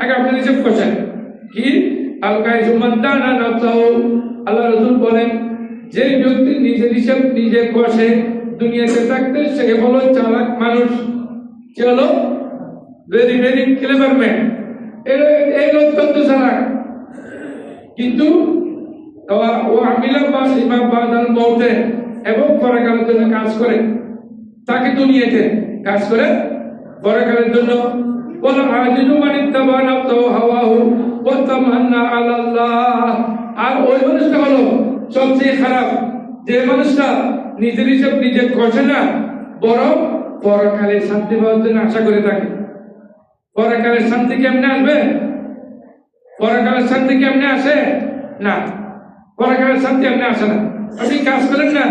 আগে আপনি হিসাব করছেন কি আলকাই সুমান্তানা নাফসাহু। আল্লাহ রাসূল বলেন যে ব্যক্তি নিজের হিসাব নিজে কষে দুনিয়াতে থাকতে সে হলো চালাক মানুষ, সে হলো ভেরি ভেরি ক্লেভার ম্যান, এই অত্যন্ত চালাক। কিন্তু ও আমিলা বা ইমাম বাদাল মৌতে এবং পরকালের জন্য কাজ করে, তাকে দুনিয়াতে কাজ করে পরকালের জন্য। বলা আজিজু মান ইত্তাবা নাফসাহু হাওয়াহু ওয়া তামান্না আলাল্লাহ। আর ওই মানুষটা হলো সবচেয়ে খারাপ, যে মানুষটা নিজের হিসাব নিজে কষে না, বরং পরকালে শান্তি পাওয়ার জন্য আশা করে থাকে। পরকালের শান্তি কেমনে আসবে? পরকালের শান্তি কেমনে আসে? না, পরকালের শান্তি এমনি আসে না। আপনি কাজ করেন না,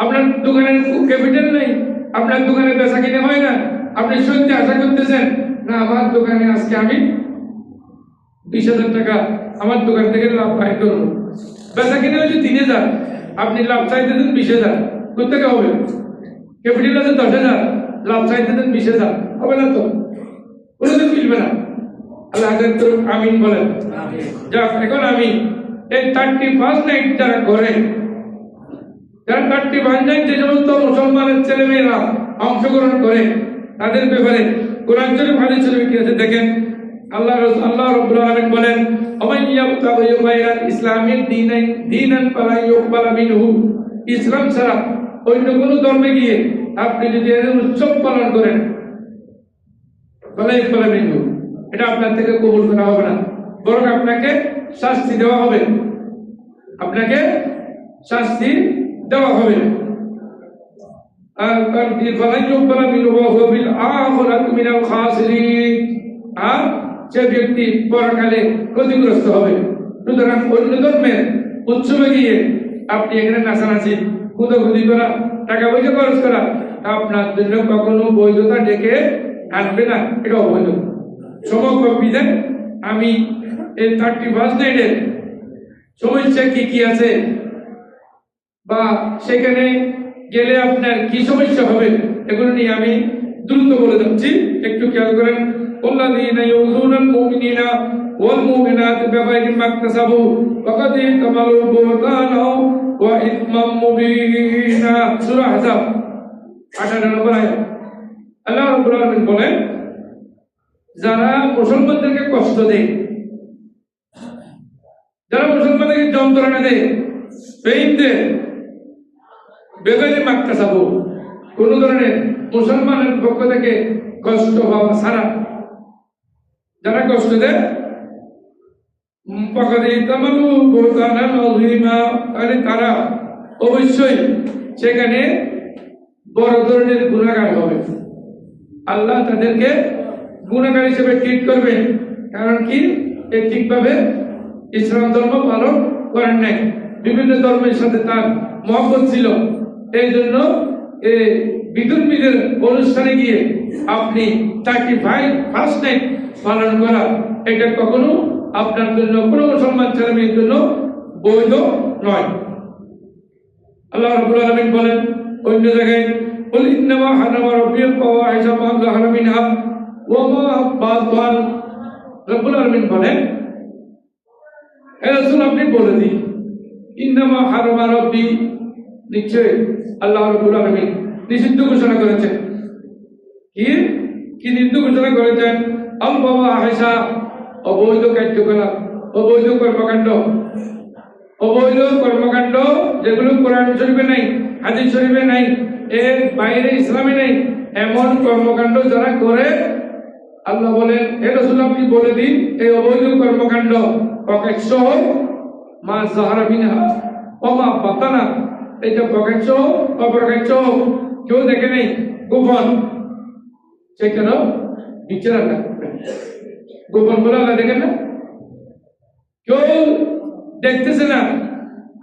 আপনার দোকানের ক্যাপিটাল নেই, আপনার দোকানে বেচা কিনে হয় না, আপনি সত্যি আশা করতেছেন না আমার দোকানে আজকে আমি 20,000 টাকা আমার দোকান থেকে লাভ পাই করবো। বেচা কিনে হচ্ছে 3,000, আপনি লাভ চাইতেছেন 20,000, কোথেকে হবে? ক্যাপিটাল আছে 10,000, লাভ চাইতেছেন 20,000, হবে না তো, কোনোদিন মিলবে না। আল্লাহ আমিন বলেন। যাক, এখন আমি এই 31 নাইট যারা করে, যারা 31 নাইট যে সমস্ত মুসলমানের ছেলে মেয়েরা অংশগ্রহণ করে, তাদের ব্যাপারে কোরআন শরীফ হাদিস শরীফ কি আছে দেখেন। আল্লাহ রাব্বুল আলামিন বলেন ওমাইয়াবতাগি গায়রাল ইসলামিন দীনান ফালা ইউকবালা মিনহু। ইসলাম ছাড়া অন্য কোন ধর্মে গিয়ে আপনি যদি এর উৎসব পালন করেন, ফালা ইউকবালা মিনহু, এটা আপনার থেকে কবুল করা হবে না, বরং আপনাকে শাস্তি দেওয়া হবে, আপনাকে শাস্তি দেওয়া হবে। আর ফালা ইউকবালা মিনহু ওয়া হুয়া বিল আখিরাতি মিনাল খাসিরিন। আর সে ব্যক্তি পরকালে ক্ষতিগ্রস্ত হবে। সুতরাং অন্য ধর্মের উৎসবে গিয়ে আপনি এখানে নাচানাচি খুদাখুদি করা, টাকা পয়সা খরচ করা আপনার জন্য কখনো বৈধতা ডেকে আনবে না, এটা অবৈধ। সমগ্র বিধান আমি এই 31 নাইটের সমস্যা কি কি আছে বা সেখানে গেলে আপনার কি সমস্যা হবে এগুলো নিয়ে আমি দ্রুত বলে যাচ্ছি, একটু খেয়াল করেন। والذين يؤذون المؤمنين والمؤمنات بغير ما اكتسبوا فقد احتملوا بهتانا وإثما مبينا। সূরা আহজাব 18 নম্বর আয়াত। আল্লাহ রাব্বুল আলামিন বলেন, যারা মুসলমানদেরকে কষ্ট দেয়, যারা মুসলমানদেরকে যন্ত্রণা দেয়, পেইন দেয়, বেগাইরে মাকতাসাবু, কোন ধরনের মুসলমানের পক্ষ থেকে কষ্ট হওয়া ছাড়া যারা কষ্ট দেয়, তারা অবশ্যই সেখানে বড় ধরনের গুনাহগার হবে। আল্লাহ তাদেরকে গুনাহগার হিসেবে ট্রিট করবেন। কারণ কি? এ ঠিকভাবে ইসলাম ধর্ম পালন করেন নাই, বিভিন্ন ধর্মের সাথে তার মহব্বত ছিল। এই জন্য এই বিধর্মীদের অনুষ্ঠানে গিয়ে আপনি 31 নাইট পালন করা, এটা কখনো আপনার জন্য, কোনো মুসলমান ছেলে মেয়ের জন্য বৈধ নয়। আল্লাহ রাব্বুল আলামিন বলেন অন্য জায়গায়, কুল ইন্নামা হারামা রাব্বিল ফাওয়াহিশা মা যাহারা মিনহা ওয়া মা বাতান। রাব্বুল আলামিন বলেন, হে রাসূল আপনি বলে দিন, ইন্নামা হারামা রাব্বি, নিশ্চয় আল্লাহ রাব্বুল আলামিন নিষিদ্ধ ঘোষণা করেছেন। কি নিষিদ্ধ ঘোষণা করেছেন? আল-ফাওয়াহিশা, অবৈধ কার্যকলাপ, অবৈধ কর্মকাণ্ড, অবৈধ কর্মকাণ্ড যেগুলো কোরআন শরীফে নাই, হাদিস শরীফে নাই, এর বাইরে ইসলামে নাই, এমন কর্মকাণ্ড যারা করে, আল্লাহ বলেন হে রাসূল আপনি বলে দিন এই অবৈধ কর্মকাণ্ড প্রকাশ্য হোক, মা যাহারা মিনহা ওয়া মা বাতানা, এটা প্রকাশ্য হোক অপ্রকাশ্য হোক, কেউ দেখে নেই, গোপন, সেখানে বিচার না, গোপন বলে আল্লাহ দেখেন না, কেউ দেখতেছে না।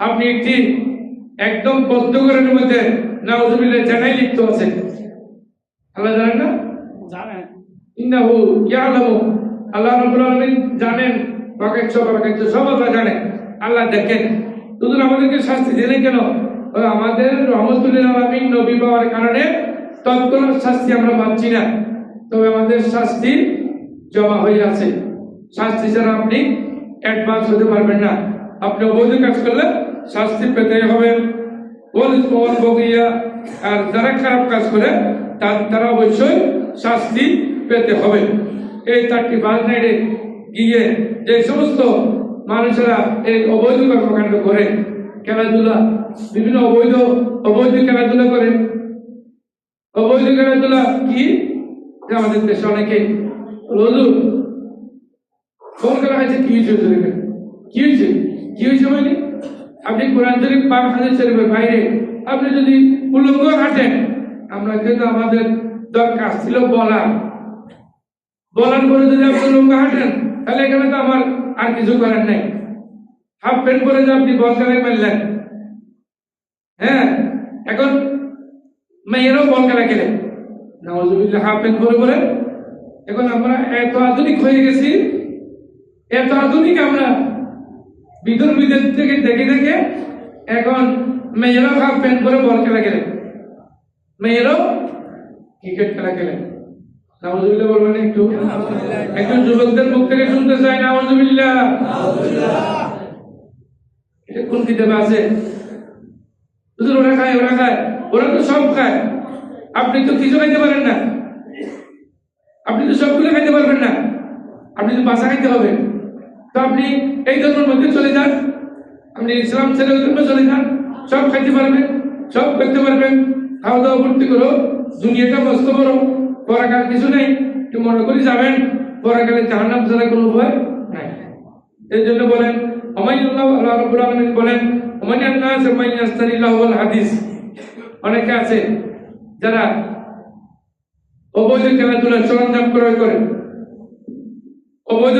আপনি একটি একদম বদ্ধ ঘরের মধ্যে নাউযুবিল্লাহ জানাই লিপ্ত আছে, আল্লাহ জানেন না? জানেন। ইন্নাহু ইয়ালামু, আল্লাহ রাব্বুল আলামিন জানেন, প্রকাশ্য অপ্রকাশ্য সব আল্লাহ জানেন, আল্লাহ দেখেন। শুধু আমাদেরকে শাস্তি দিলেন কেন? আমাদের রহমতুল আলামিন নবী পাওয়ার কারণে তৎক্ষণাৎ শাস্তি আমরা পাচ্ছি না, তবে আমাদের শাস্তি জমা হয়ে আছে। শাস্তি ছাড়া আপনি অ্যাডভান্স হতে পারবেন না। আপনি অবৈধ কাজ করলে শাস্তি পেতে হবে। আর যারা খারাপ কাজ করে তারা অবশ্যই শাস্তি পেতে হবে। এই 31 নাইটে গিয়ে যে সমস্ত মানুষেরা এই অবৈধ কর্মকাণ্ড করে, খেলাধুলা, বিভিন্ন অবৈধ খেলাধুলা করে। অবৈধ খেলাধুলা কি? আমাদের দেশে অনেকে রোজু কোন খেলা হয়েছে, কি হয়েছে, কি হয়েছে, কি হয়েছে মানে আপনি কোরআন শরীফ পাক হাদিস শরীফের বাইরে আপনি যদি উলঙ্গ হাঁটেন, আমরা কিন্তু আমাদের দরকার ছিল বলার পরে যদি আপনি উলঙ্গ হাঁটেন, তাহলে এখানে তো আমার আর কিছু করার নাই। হাফ প্যান্ট পরে যে আপনি বল খেলায় মারলেন, হ্যাঁ, এখন মেয়েরাও বল খেলা খেলে, নাউজুবিল্লাহ, হাফ প্যান্ট পরে। এখন আমরা এত আধুনিক হয়ে গেছি, এত আধুনিক আমরা বিদেশ থেকে দেখে এখন মেয়েরাও হাফ প্যান্ট পরে বল খেলা খেলে, মেয়েরাও ক্রিকেট খেলা খেলে। নাউজুবিল্লাহ বলবেন একটু যুবকদের মুখ থেকে শুনতে চাই নাউজুবিল্লাহ। এটা কোন কিতাবে আছে? ওরা খায়, ওরা তো সব খায়, আপনি তো কিছু খাইতে পারেন না, আপনি তো সবগুলো খাইতে পারবেন না, আপনি তো বাসা খাইতে হবে। তো আপনি এই ধর্মের মধ্যে চলে যান, আপনি ইসলাম ছেড়ে ওই ধর্মে চলে যান, সব খাইতে পারবেন, সব করতে পারবেন, খাওয়া দাওয়া ভর্তি করো, দুনিয়াটা মস্ত বড়, পরাকাল কিছু নেই, কি মনে করি যাবেন পরাকালে জাহান্নাম ছাড়া কোনো উপায় নাই। এই জন্য বলেন আল্লাহ রাব্বুল আলামিন বলেন হাদিস। অনেকে আছে যারা অবৈধ খেলাধুলার সরঞ্জাম ক্রয় করে, অবৈধ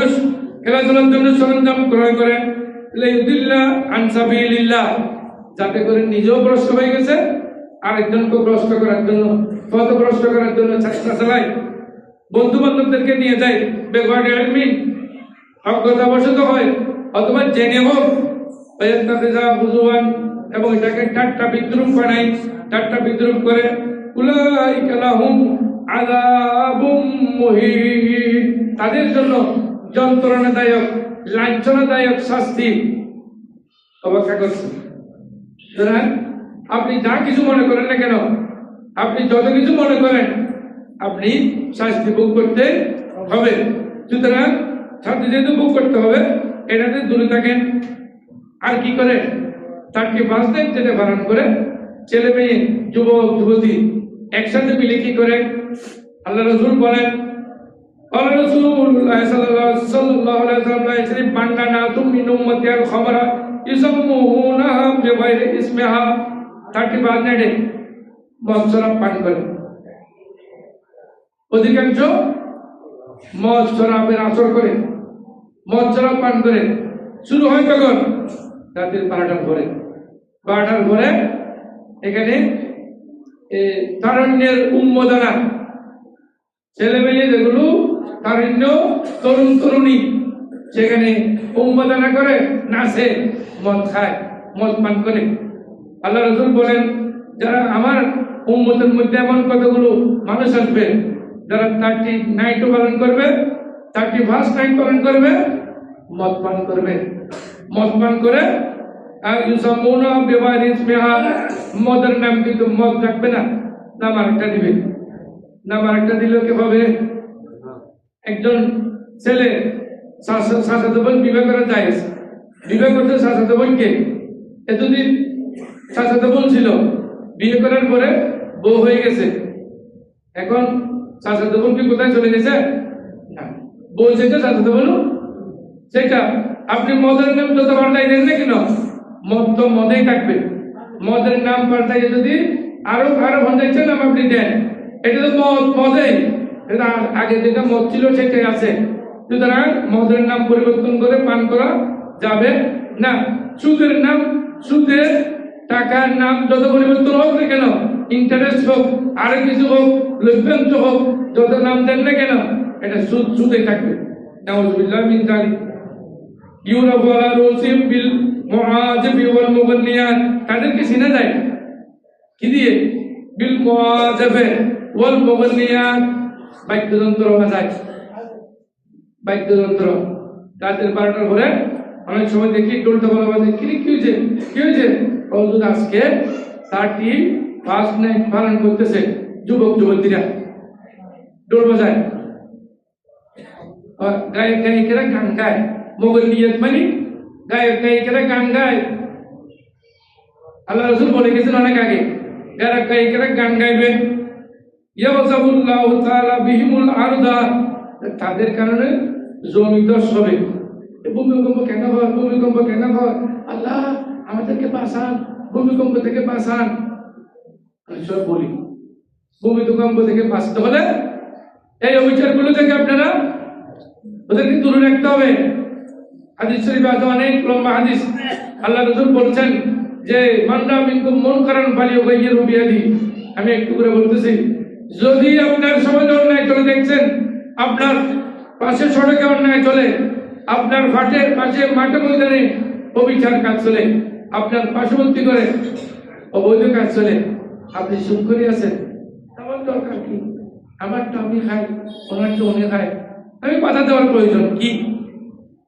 খেলাধুলার জন্য সরঞ্জাম ক্রয় করে, যাতে করে নিজেও ভ্রষ্ট হয়ে গেছে, আরেকজনকে ভ্রষ্ট করার জন্য, পথভ্রষ্ট করার জন্য চেষ্টা চালায়, বন্ধু বান্ধবদেরকে নিয়ে যায় বেগরে আলমিন, অজ্ঞতাবশত হয় অথবা জেনে হোক, এবং এটাকে ঠাট্টা বিদ্রুপ বানাই, ঠাট্টা বিদ্রুপ করে উলাইকা লাহুম আযাবুম মুহিন, তাদের জন্য যন্ত্রণাদায়ক, লাঞ্ছনাদায়ক শাস্তি অপেক্ষা করছে। সুতরাং আপনি যা কিছু মনে করেন না কেন, আপনি যত কিছু মনে করেন, আপনি শাস্তি ভোগ করতে হবে। সুতরাং শাস্তি যেহেতু ভোগ করতে হবে, এটাতে দূরে থাকেন। আর কি করে? 31 দিন যেটা পালন করে ছেলে মেয়ে, যুবক যুবতী একসাথে মিলে কি করে? আল্লাহ রাসূল বলেন, আল্লাহ রাসূলুল্লাহ সাল্লাল্লাহু আলাইহি ওয়াসাল্লাম বান্দানাতুম মিন উম্মতি আল খামরা ইসামুহুনাহা বিগাইরি ইসমিহা, 31 নাইটে মদ শরাব পান করে। অধিকাংশ মদ শরাবের আসর করে, মদ শরাব পান করে। শুরু হয় কখন? রাতের 12টার পরে। এখানে তারুণ্যের উন্মোদনা, ছেলে মেয়ে যেগুলো তারুণ্য, তরুণ তরুণী, সেখানে উন্মোদনা করে, নাচে, মদ খায়, মদ পান করে। আল্লাহ রাসূল বলেন, যারা আমার উম্মতের মধ্যে এমন কতগুলো মানুষ আসবে যারা 30 নাইট পালন করবে, 31 নাইট পালন করবে, মদ পান করবে, মদ পান করে মদের নাম কিন্তু মদ রাখবে না, নাম আরেকটা দিবে। নাম আরেকটা দিলে কি হবে? একজন ছেলে চাচাতো বোন বিবাহ করা যায়, বিবাহ করতে চাচাতো বোনকে, এতদিন চাচাতো বোন ছিল, বিয়ে করার পরে বউ হয়ে গেছে, এখন চাচাতো বোন কি কোথায় চলে গেছে? না, বউ যেটা চাচাতো বোন সেটা। আপনি মদের নাম যত পাল্টাই দেন না কেন, মদ তো মদেই থাকবে। মদের নাম পাল্টাইয়ে যদি আরো ভঞ্জাইছে নাম আপনি দেন, এটা তো মদেই, এটা আগে যেটা মদ ছিল সেটাই আছে। সুতরাং মদের নাম পরিবর্তন করে পান করা যাবে না। সুদের নাম, সুদের টাকার নাম যত পরিবর্তন হোক না কেন, ইন্টারেস্ট হোক, আরো কিছু হোক, লভ্যাংশ হোক, যত নাম দেন না কেন, এটা সুদে থাকবে। নাউযুবিল্লাহ মিন যালিক। ইউরাফু আলা রুসিম বিল মুআজিবি ওয়াল মুগন্নিয়াত, তাদেরকে চিনা যায় কি দিয়ে? বিল মুআজিবি ওয়াল মুগন্নিয়াত, বাদ্যযন্ত্র বাজায়, বাদ্যযন্ত্র রাতের 12টার পরে অনেক সময় দেখি টোলটা বলা বাজে, কি হয়েছে কি হয়েছে? হুজুর আজকে 31st নাইট পালন করতেছে যুবক যুবতীরা, টোল বাজায়, গায়ক গায়িকারা গান গায়, মোগল নিয়ত মানে গায়ক গায়িকারা গান গায়। আল্লাহ রাসূল বলে গেছেন অনেক আগে, গায়ক গায়িকারা গান গাইবে, ইয়াবযাবুল্লাহু তাআলা বিহিমুল আরদা, তাদের কারণে জমি ধস হবে। ভূমিকম্প কেন হয়, ভূমিকম্প কেন হয়? আল্লাহ আমাদেরকে বাঁচান, ভূমিকম্প থেকে বাঁচান। সব বলি ভূমিকম্প থেকে বাঁচতে হলে এই অবিচারগুলো থেকে আপনারা ওদেরকে দূরে রাখতে হবে। হাদিস শরীফে আছে অনেক লম্বা হাদিস, আল্লাহ রাসূল বলছেন যে মান্না মিনকুম মুনকারান ফালিয়ুগাইয়িরহু বিয়াদি। আমি একটু করে বলতেছি, যদি আপনার সমাজে অন্যায় চলে দেখছেন, আপনার পাশে সড়কে অন্যায় চলে, আপনার পাশে মাঠে ময়দানে অবিচার কাজ চলে, আপনার পার্শ্ববর্তী করে অবৈধ কাজ চলে, আপনি সুখ করে আছেন, আমার দরকার কি? আমারটা আমি খাই, ওনারটা উনি খায়, আমি বাধা দেওয়ার প্রয়োজন কি?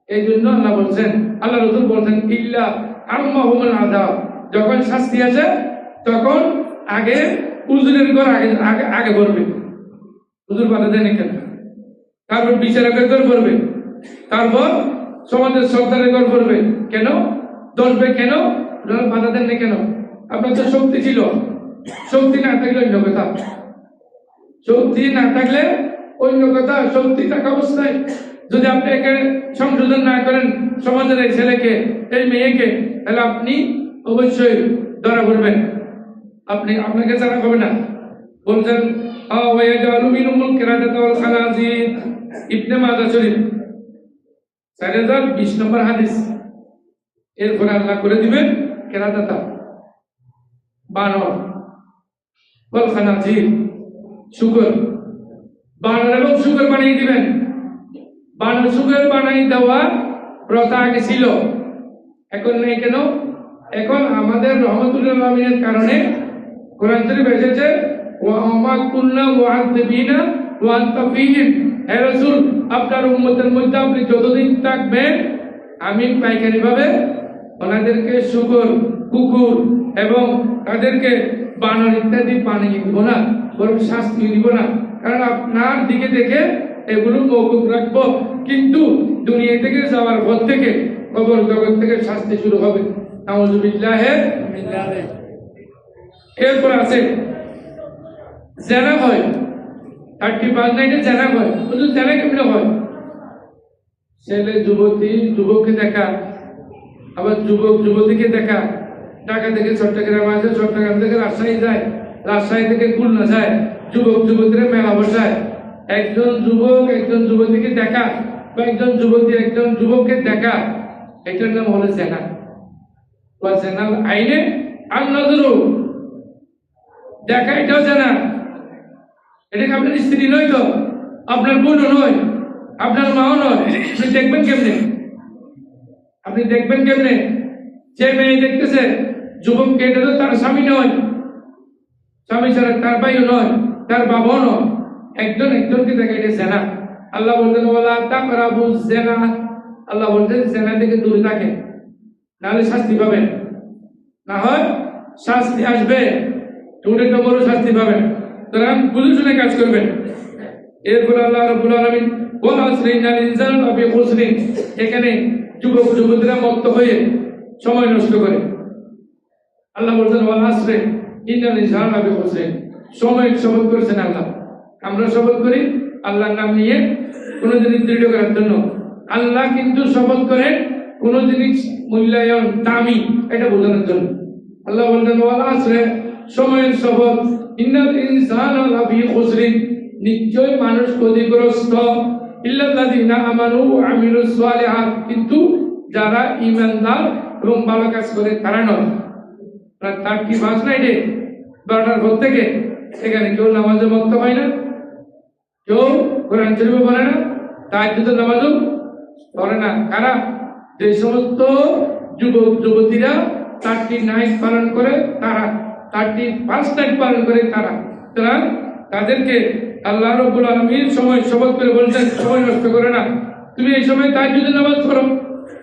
এই জন্য আল্লাহ বলছেন, আল্লাহ রাসূল বলছেন ইল্লা আম্মাহুমুল আযাব, যখন শাস্তি আসে তখন আগে হুজুরের ঘর আগে করবে, হুজুর বাধা দেন কেন, তারপর বিচারকের ঘর করবে, তারপর সমাজের সরকারের ঘর করবে। কেন দলবে? কেন বাধা দেন না কেন? আপনার তো শক্তি ছিল, শক্তি না থাকলে অন্য কথা, শক্তি না থাকলে অন্য কথা, শক্তি থাকা অবস্থায় যদি আপনি একে সংশোধন না করেন সমাজের এই ছেলেকে এই মেয়েকে, তাহলে আপনি অবশ্যই ধরা পড়বেন, আপনাকে জানা হবে না। বলছেন ইবনে মাজাহ শরীফ 4020 নম্বর হাদিস। এরপরে আল্লাহ করে দিবেন কেরাদাতা, বানর, ওয়াল খানাজির, শুকর, বানর এবং শুকর বানিয়ে দিবেন। বানর শুকর বানিয়ে দেওয়া প্রথা আগে ছিল, এখন নেই। কেন? এখন আমাদের রহমতুল্লাহ আলামিনের কারণে কোরআন শরীফ এসেছে ওয়া মা কুল্লা মুআযিবিনা ওয়া আনতা ফীহিম, হে রাসূল আপনার উম্মতের মধ্যে আপনি যতদিন থাকবেন আমি পাইকারি ভাবে ওনাদেরকে শুকর, কুকুর এবং তাদেরকে বানর ইত্যাদি বানিয়ে দিব না, বরং শাস্তি দিব না। কারণ আপনার দিকে দেখে এগুলো মওকুফ রাখবো, কিন্তু দুনিয়া থেকে যাওয়ার পর থেকে কবর জগৎ থেকে শাস্তি শুরু হবে। নাউযুবিল্লাহ। এরপর আছে জেনা হয়, 35 নাইটে জেনা হয়। শুধু জেনা কেমনে হয়? ছেলে যুবককে দেখা, আবার যুবক যুবতীকে দেখা। ঢাকা থেকে চট্টগ্রাম আসে, চট্টগ্রাম থেকে রাজশাহী যায়, রাজশাহী থেকে খুলনা যায়, যুবক যুবতীরা মেলা বসায়। একজন যুবক একজন যুবতীকে দেখা বা একজন যুবতী একজন যুবককে দেখা, এটার নাম হলো জেনা। বা জেনাল আইনে আর নজরু দেখা, এটাও জেনা। এটাকে আপনার স্ত্রী নয় তো, আপনার বোনও নয়, আপনার মাও নয়। আপনি দেখবেন কেমনে? আপনি দেখবেন কেমনে? যে মেয়ে দেখতেছে যুবককে, এটা তো তার স্বামী নয়, স্বামী ছাড়া তার ভাইও নয়, তার বাবাও নয়, একজনকে দেখে, এটা জেনা। আল্লাহ বলতেন ওয়ালা তাকরাবুজ জিনা, আল্লাহ বলতেন জেনা থেকে দূরে থাকেন, নাহলে শাস্তি পাবেন, না হয় শাস্তি আসবে, টুটে তো বড় শাস্তি পাবেন। সুতরাং বুঝে শুনে কাজ করবেন। এরপর আল্লাহ রাব্বুল আলামিন ওয়াল আসরি ইন্নাল ইনসানা লাফি খুসরিন, এখানে যুবক যুবতীরা মত্ত হয়ে সময় নষ্ট করে। আল্লাহ বলছেন ওয়াল আসরি ইন্নাল ইনসানা লাফি খুসরিন, সময় শপথ করেছেন আল্লাহ। আমরা শপথ করি আল্লাহর নাম নিয়ে কোন জিনিস দৃঢ় করার জন্য। আল্লাহ কিন্তু শপথ করেন কোন জিনিস মূল্যায়ন দামি এটা বোঝানোর জন্য। আল্লাহ বলছেন ওয়াল আসরি, সময়ের শপথ, ইন্নাল ইনসানা লাফি খুসরিন, নিশ্চয় মানুষ ক্ষতিগ্রস্ত, ইল্লাল্লাযিনা আমানু ওয়া আমিলুস সালিহাত, কিন্তু যারা ঈমানদার এবং ভালো কাজ করে তারা নয়। তার কি বাস নাই রে 12টার পর থেকে এখানে কেউ নামাজে মত্ত হয় না, কেউ কোরআন শরীফ পড়ে না, তাহাজ্জুদের নামাজও পড়ে না। কারা? যে সমস্ত যুবক যুবতীরা 30 নাইট পালন করে তারা, 31 নাইট পালন করে তারা। তাদেরকে আল্লাহ রাব্বুল আলামিন সময় শপথ করে বলছেন সময় নষ্ট করে না, তুমি এই সময় তাহাজ্জুদের নামাজ পড়ো,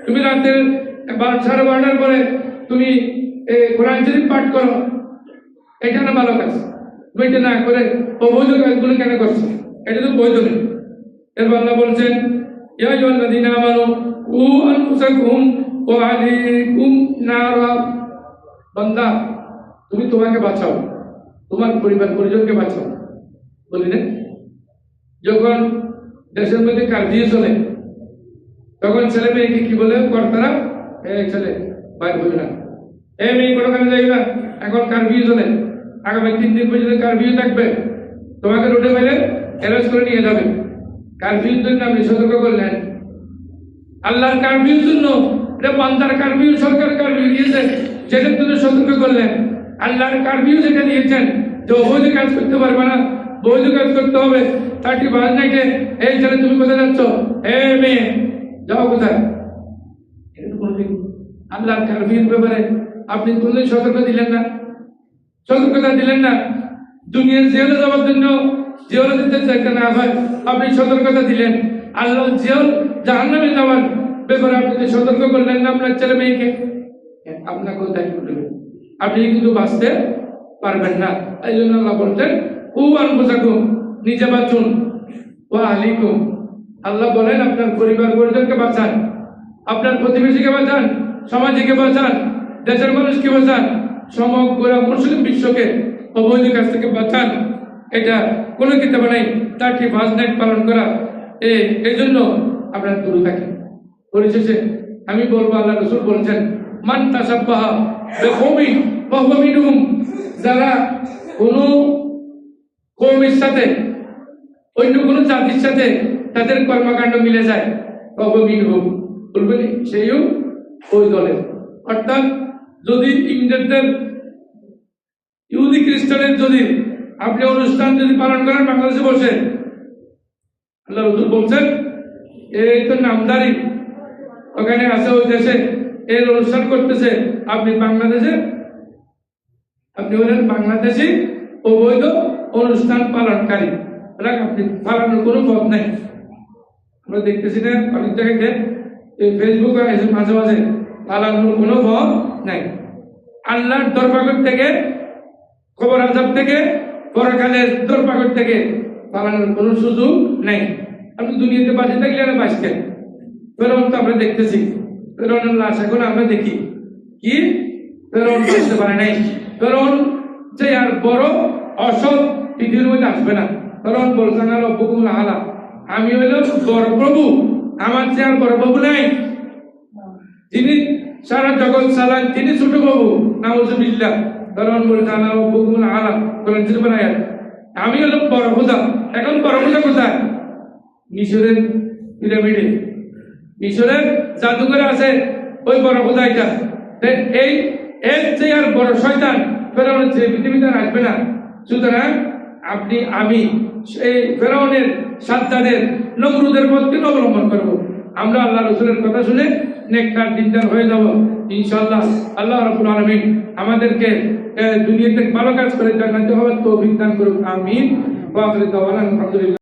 তুমি রাতের 12:30 পরে তুমি কোরআন শরীফ পাঠ করো, এটা না ভালো কাজ। তুমি এটা না করে অবৈধ কাজগুলো কেন করছো? এটা তো বৈধ নেই। এরপর আল্লাহ বলছেন ইয়া আইয়ুহাল্লাযীনা আমানু কু আনফুসাকুম ওয়া আহলিকুম নারা, বান্দা তুমি তোমাকে বাঁচাও, তোমার পরিবার পরিজনকে বাঁচাও। বলি না, যখন দেশের মধ্যে কারফিউ চলে তখন ছেলে মেয়েকে কি বলে কর্তারা, ছেলে বাইর হইবে না, মেয়ে কোনোখানে যাইবে না, এখন কারফিউ চলে, আগামী 3 দিন পর্যন্ত কারফিউ থাকবে, তোমাকে রোডে বাইরে অ্যারেস্ট করে নিয়ে যাবে। কারফিউর জন্য আপনি সতর্ক করলেন। আল্লাহর কারফিউর জন্য, এটা বান্দার কারফিউ, সরকার কারফিউ দিয়েছে, সেটার জন্য সতর্ক করলেন। আল্লাহর কারফিউ যেটা দিয়েছেন যে অবৈধ কাজ করতে পারবে না, বৈধ কাজ করতে হবে। 31 নাইটে এই ছেলে তুমি কোথায় যাচ্ছ, মেয়ে যাও কোথায়? আল্লাহর কারফিউর ব্যাপারে আপনি কোনদিন সতর্ক দিলেন না, সতর্কতা দিলেন না। দুনিয়ার জেলে যাওয়ার জন্য জেলে যেতে চাইতে না হয় আপনি সতর্কতা দিলেন। আল্লাহ জেল জাহান্নামে যাওয়ার ব্যাপারে আপনি সতর্ক করলেন না আপনার ছেলে মেয়েকে, আপনাকেও তাই করবেন, আপনি কিন্তু বাঁচতে পারবেন না। এই জন্য আল্লাহ বলছেন কু আনফুসাকুম, নিজে বাঁচুন, ওয়া আহলিকুম, আল্লাহ বলেন আপনার পরিবার পরিজনকে বাঁচান, আপনার প্রতিবেশীকে বাঁচান, সমাজকে বাঁচান, দেশের মানুষকে বাঁচান, সমগ্র মুসলিম বিশ্বকে অবৈধ কাজ থেকে বাঁচান। এটা কোনো কিতাবে নাই 31 নাইট পালন করা। এই জন্য আপনার দূরে থাকেন। পরিশেষে আমি বলবো, আল্লাহ রাসূল বলছেন মান তাসাব্বাহা বিকওমিন ফাহুয়া মিনহুম, যারা কোনো কওমের সাথে অন্য কোনো জাতির সাথে তাদের কর্মকাণ্ড মিলে যায়, ফাহুয়া মিনহুম, বলবেন সেইও ওই দলের। অর্থাৎ যদি ইংরেজদের, ইহুদি খ্রিস্টানের যদি আপনি অনুষ্ঠান যদি পালন করেন বাংলাদেশে বসে, আল্লাহ রাসূল বলছেন এই তো নামদারি ওখানে আছে, ওই দেশে এর অনুষ্ঠান করতেছে, আপনি বাংলাদেশে, আপনি হলেন বাংলাদেশি অবৈধ অনুষ্ঠান পালনকারী, আপনি পালনের কোনো পথ নাই। আমরা দেখতেছি না অনেক জায়গাতে ফেসবুক আছে মাঝে মাঝে, পালানোর কোনো পথ নাই। আল্লাহর দরবার থেকে, খবর আজাব থেকে, পরকালের দরবার থেকে পালানোর কোনো সুযোগ নেই। আপনি দুনিয়াতে বাঁচে থাকলে না বাঁচতেন। ফেরাউন তো আমরা দেখতেছি, ফেরাউনের লাশ এখন আমরা দেখি, কি ফেরাউন বাঁচতে পারে নাই। ফেরাউন যে আর বড় অসৎ পৃথিবীর মধ্যে আসবে না। ফেরাউন বলছেন আর রব্বুকুমুল আলা, আমি হইল বড় প্রভু, আমার চেয়ে আর বড় প্রভু নাই, যিনি সারা জগৎ চালান তিনি ছোট প্রভু, নাউজুবিল্লাহ। ফেরাউন বলছেন আর রব্বুকুমুল আলা, কোরআন শরীফের আয়াত, আমি হলো বড় খোদা। এখন বড় খোদা কোথায়? মিশরের পিরামিডে, মিশরের জাদুঘরে আছে ওই বড় খোদা। এটা এই এর চেয়ে আর বড় শয়তান ফেরাউনের চেয়ে পৃথিবীতে আসবে না। সুতরাং আপনি আমি সেই ফেরাউনের, সাদ্দাদের, নমরুদের পথকে অবলম্বন করব। আমরা আল্লাহ রাসূলের কথা শুনে নেককার দিনদার হয়ে যাব ইনশাআল্লাহ। আল্লাহ রাব্বুল আলামিন আমাদেরকে দুনিয়াতে ভালো কাজ করে জান্নাতে হওয়ার তৌফিক দান করুন, আমিন। ওয়া আখিরু দাওয়ানা আলহামদুলিল্লাহ।